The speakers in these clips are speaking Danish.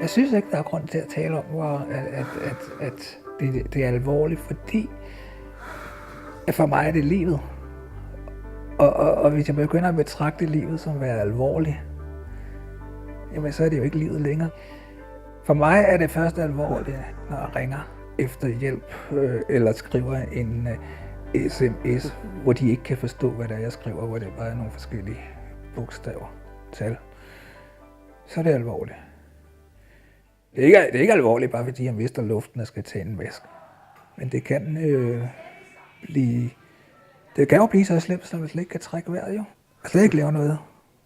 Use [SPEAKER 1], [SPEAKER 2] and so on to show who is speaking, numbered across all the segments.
[SPEAKER 1] Jeg synes ikke, der er grund til at tale om, at det er alvorligt, fordi at for mig er det livet. Og hvis jeg begynder at betragte livet som at være alvorligt, jamen så er det jo ikke livet længere. For mig er det først alvorligt, når jeg ringer efter hjælp eller skriver en sms, hvor de ikke kan forstå, hvad det er, jeg skriver, hvor det bare er nogle forskellige bogstaver, tal. Så er det alvorligt. Det er ikke alvorligt, bare fordi jeg mister luften og skal tage en vask. Men det kan jo blive så slemt, så man slet ikke kan trække vejret, jo. Og slet ikke lave noget.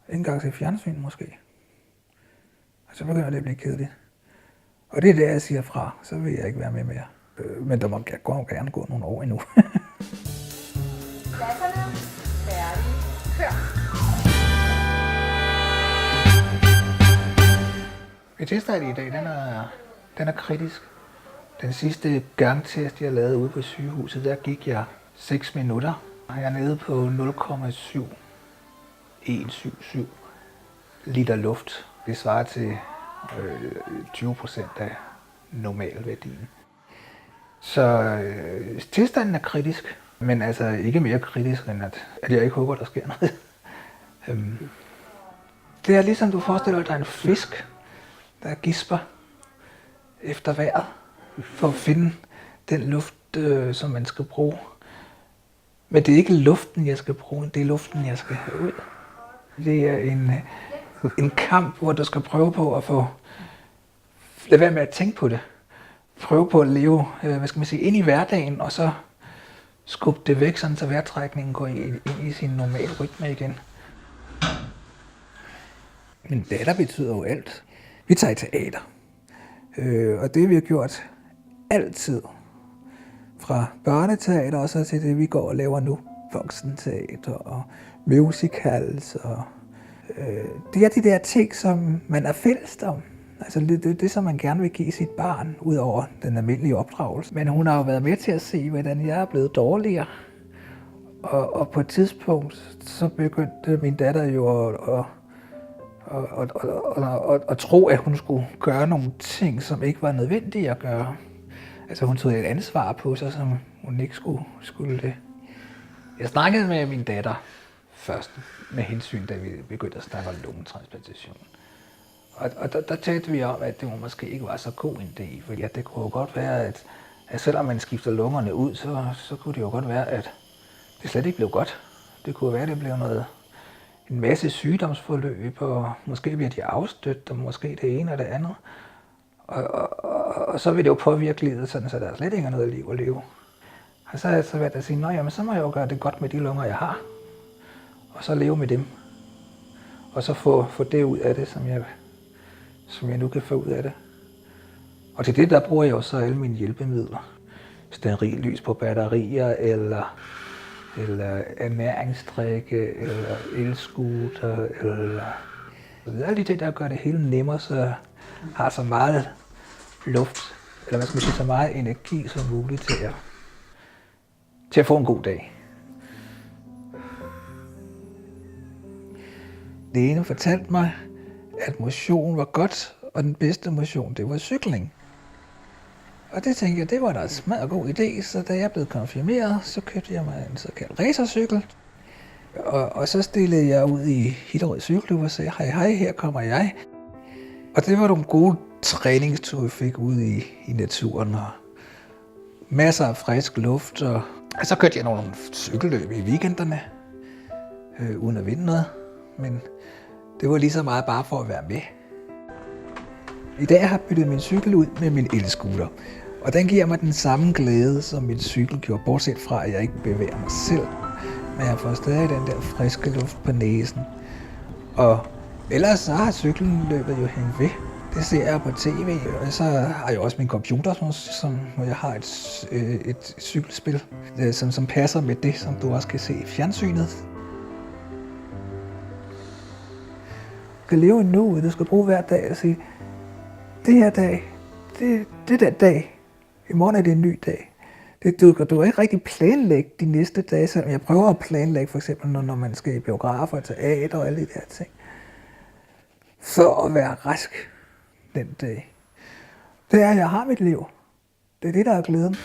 [SPEAKER 1] Ikke engang til fjernsyn, måske. Og så begynder det at blive kedeligt. Og det er det, jeg siger fra. Så vil jeg ikke være med mere. Men der må gerne gå nogle år endnu.
[SPEAKER 2] Pladserne. Færdig. Kør.
[SPEAKER 1] Teststadiet i dag, den er kritisk. Den sidste gangtest, jeg lavede ude på sygehuset, der gik jeg 6 minutter. Jeg er nede på 0,177 liter luft. Det svarer til 20% af normalværdien. Så tilstanden er kritisk, men altså ikke mere kritisk, end at jeg ikke håber, der sker noget. Det er ligesom du forestiller dig en fisk, der gisper efter vejret for at finde den luft, som man skal bruge. Men det er ikke luften, jeg skal bruge, det er luften, jeg skal have ud. Det er en kamp, hvor du skal prøve på at lade være med at tænke på det. Prøve på at leve, ind i hverdagen, og så skubbe det væk, sådan så vejrtrækningen går ind i sin normale rytme igen. Min datter betyder jo alt. Vi tager i teater, og det vi har gjort altid, fra børneteater og så til det vi går og laver nu, voksenteater og musicals, og det er de der ting, som man er fælles om. Altså det, som man gerne vil give sit barn, ud over den almindelige opdragelse. Men hun har jo været med til at se, hvordan jeg er blevet dårligere. Og på et tidspunkt, så begyndte min datter jo at tro, at hun skulle gøre nogle ting, som ikke var nødvendige at gøre. Altså hun tog et ansvar på sig, som hun ikke skulle det. Jeg snakkede med min datter først med hensyn, da vi begyndte at snakke om lungetransplantation. Og der talte vi om, at det måske ikke var så god en idé, fordi det kunne jo godt være, at selvom man skifter lungerne ud, så kunne det jo godt være, at det slet ikke blev godt. Det kunne være, at det blev en masse sygdomsforløb, og måske bliver de afstødt, og måske det ene og det andet. Og så vil det jo påvirke livet, sådan, så der slet ikke er noget liv at leve. Og så har jeg så været at sige, jamen så må jeg jo gøre det godt med de lunger, jeg har. Og så leve med dem. Og så få det ud af det, som jeg nu kan få ud af det. Og til det, der bruger jeg jo så alle mine hjælpemidler. Stearinlys på batterier, eller ernæringsdrikke, eller elscooter, eller alle de ting, der gør det hele nemmere, så har så meget luft, eller så meget energi som muligt til at få en god dag. Det ene fortalte mig, at motion var godt, og den bedste motion, det var cykling. Og det tænkte jeg, det var da en smadret god idé, så da jeg blev konfirmeret, så købte jeg mig en såkaldt racercykel. Og så stillede jeg ud i Hillerød Cykelklub og sagde, hej, her kommer jeg. Og det var nogle gode træningsture, jeg fik ude i naturen, og masser af frisk luft. Og så kørte jeg nogle cykelløb i weekenderne, uden at vinde noget. Men det var lige så meget bare for at være med. I dag har jeg byttet min cykel ud med min elscooter. Og den giver mig den samme glæde, som min cykel gjorde, bortset fra, at jeg ikke bevæger mig selv. Men jeg får stadig den der friske luft på næsen. Og ellers så har cyklen løbet jo hængt ved. Det ser jeg på tv, og så har jeg også min computer, hvor jeg har et cykelspil, som passer med det, som du også kan se i fjernsynet. Du skal leve nu, du skal bruge hver dag og sige, det her dag, det er den dag. I morgen er det en ny dag. Du kan ikke rigtig planlægge de næste dage, selvom jeg prøver at planlægge, for eksempel når man skal i biografer, teater og alle de der ting. For at være rask. den dag, det er, at jeg har mit liv. Det er det, der er glæden.